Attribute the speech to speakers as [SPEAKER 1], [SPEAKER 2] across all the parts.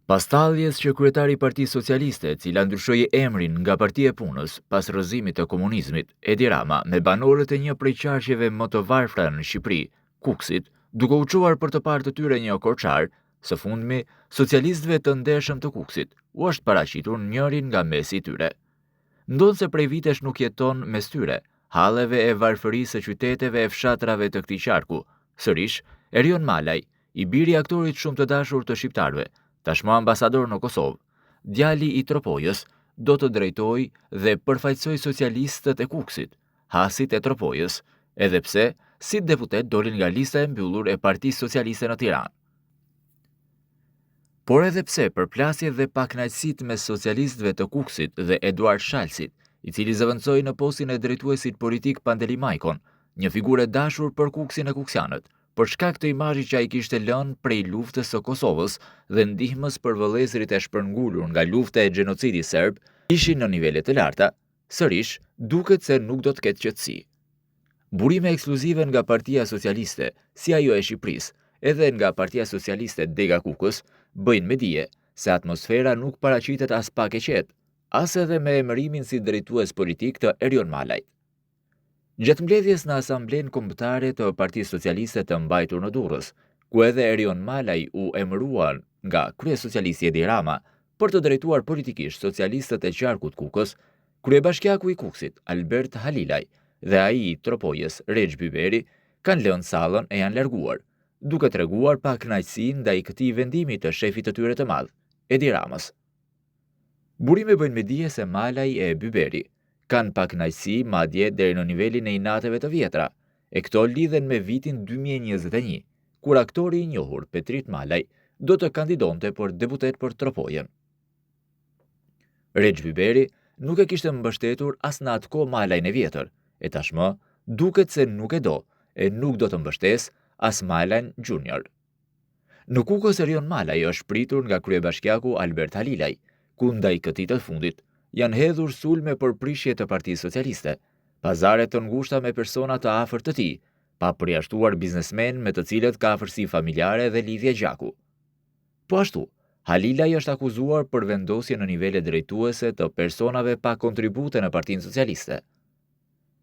[SPEAKER 1] Pas talljes që kryetari i Partisë Socialiste, e cila ndryshoi emrin nga Partia e Punës pas rrëzimit të komunizmit, Edi Rama, me banorët e një prej qarqeve më të varfra në Shqipëri, Kukësit, duke u çuar për të parë të tyre një korçar, së fundmi, socialistëve të ndershëm të Kukësit, u është paraqitur njërin nga mesi i tyre. Ndodh se prej vitesh nuk jeton mes tyre, halleve e varfërisë së qyteteve e fshatrave të këtij qarku, sërish Erion Malaj, i biri i aktorit shumë të dashur të shqiptarëve, tashmë ambasador në Kosovë, djali i Tropojës, do të drejtojë dhe përfaqësoj socialistët e Kukësit, hasit e Tropojës, edhe pse si deputet doli nga lista e mbyllur e Partisë Socialiste në Tiranë. Por edhe pse përplasjet dhe pakënaqësitë mes socialistëve të Kukësit dhe Eduard Shalësit, i cili zëvendësoi në postin e drejtuesit politik Pandeli Majkon, një figurë e dashur për Kukësin e kuksianët, për shkak të imazhit që ai kishte lënë prej luftës së Kosovës dhe ndihmës për vëllezërit e shpërngulur nga lufta e gjenocidit serb, ishin në nivele të larta, sërish duket se nuk do të ketë qetësi. Burime ekskluzive nga Partia Socialiste, si ajo e Shqipërisë, edhe nga Partia Socialiste Dega Kukës, bëjnë me dije se atmosfera nuk paraqitet as pak e qetë, as edhe me emërimin si drejtues politik të Erion Malajt. Gjatë mbledhjes në Asamblenë Kombëtare të Partisë Socialiste të mbajtur në Durrës, ku edhe Erion Malaj u emëruar nga kryesocialisti Edi Rama për të drejtuar politikisht socialistët e qarkut Kukës, kryebashkiaku i Kukësit, Albert Halilaj, dhe ai i Tropojës, Rexh Byberi, kanë lënë sallën e janë larguar, duke treguar pakënaqësi ndaj këtij vendimi të shefit të tyre të madh, Edi Ramës. Burime bëjnë me dije se Malaj e Byberi kanë pakënaqësi madje deri në nivelin e inateve të vjetra, e këto lidhen me vitin 2021, kur aktori i njohur Petrit Malaj do të kandidonte për deputet për Tropojën. Rexh Byberi nuk e kishte mbështetur as në atë kohë Malajin e vjetër, e tashmë duket se nuk e do e nuk do të mbështes as Malajin Junior. Në Kukës Erion Malaj është pritur nga kryebashkiaku Albert Halilaj, ku ndaj këtij të fundit janë hedhur sulme për prishje të Partisë Socialiste, pazare të ngushta me persona të afërt të tij, pa përjashtuar biznesmen me të cilët ka afërsi familjare dhe lidhje gjaku. Po ashtu, Halilaj është akuzuar për vendosje në nivele drejtuese të personave pa kontribute në Partinë Socialiste.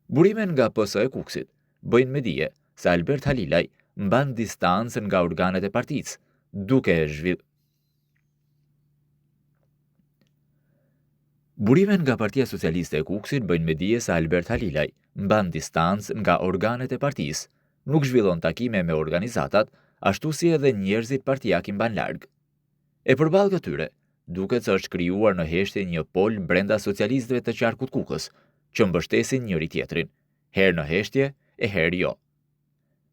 [SPEAKER 1] Burimet nga PS e Kukësit bëjnë me dije se Albert Halilaj mban distancën nga organet e partisë, Burimet nga Partia Socialiste e Kukësit bëjnë me dije se Albert Halilaj mban distancë nga organet e partisë, nuk zhvillon takime me organizatat, ashtu si edhe njerëzit partijak i mban larg. E përballë këtyre, duket se është krijuar në heshtje një pol brenda socialistëve të qarkut Kukës, që mbështesin njëri tjetrin, herë në heshtje e herë jo.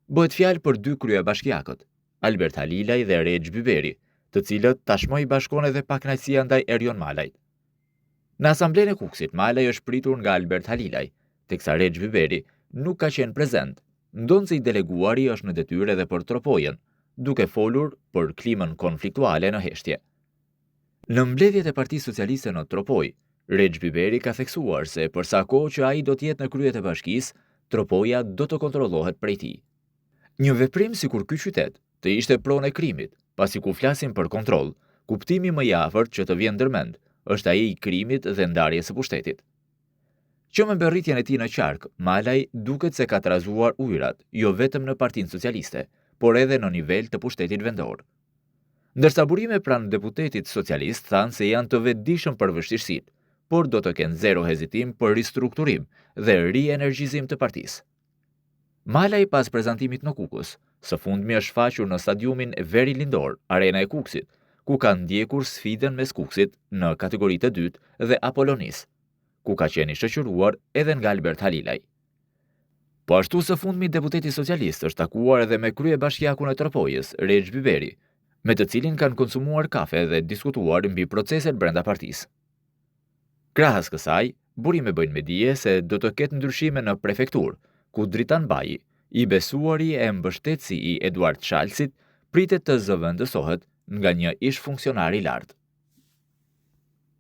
[SPEAKER 1] Bëhet fjalë për dy kryebashkiakët, Albert Halilaj dhe Rexh Byberi, të cilët tashmë i bashkon edhe pakënaqësia ndaj Erion Malajt. Në Asamblenë e Kukësit, Malaj është pritur nga Albert Halilaj, teksa Rexh Byberi nuk ka qenë prezent, ndonse i deleguari është në detyrë edhe për Tropojën, duke folur për klimën konfliktuale në heshtje. Në mbledhjet e Partisë Socialiste në Tropojë, Rexh Byberi ka theksuar se për sa kohë që ai do të jetë në kryet e bashkisë, Tropoja do të kontrollohet prej tij. Një veprim sikur ky qytet të ishte pronë e krimit, pasi ku flasim për kontroll, kuptimi më i afërt që të vjen ndërmend është ai i krimit dhe ndarjes së pushtetit. Që me berritjen e tij në qark, Malaj duket se ka trazuar ujërat, jo vetëm në Partinë Socialiste, por edhe në nivel të pushtetit vendor. Ndërsa burime pranë deputetit socialist thanë se janë të vetëdijshëm për vështirësitë, por do të kenë zero hezitim për ristrukturim dhe rienergjizim të partisë. Malaj pas prezantimit në Kukës, së fundmi është faqur në stadiumin Veri Lindor, Arena e Kukësit, ku ka ndjekur sfidën mes Kukësit në kategoritë të dytë dhe Apollonis, ku ka qenë i shoqëruar edhe nga Albert Halilaj. Po ashtu së fundmi deputeti socialist është takuar edhe me kryebashkiakun e Tropojës, Rexh Byberi, me të cilin kanë konsumuar kafe dhe diskutuar mbi proceset brenda partisë. Krahas kësaj, burime bëjnë me dije se do të ketë ndryshime në prefekturë, ku Dritan Baji, i besuari e mbështetësi i Eduard Shalësit, pritet të zëvendësohet nga një ish funksionar i lartë.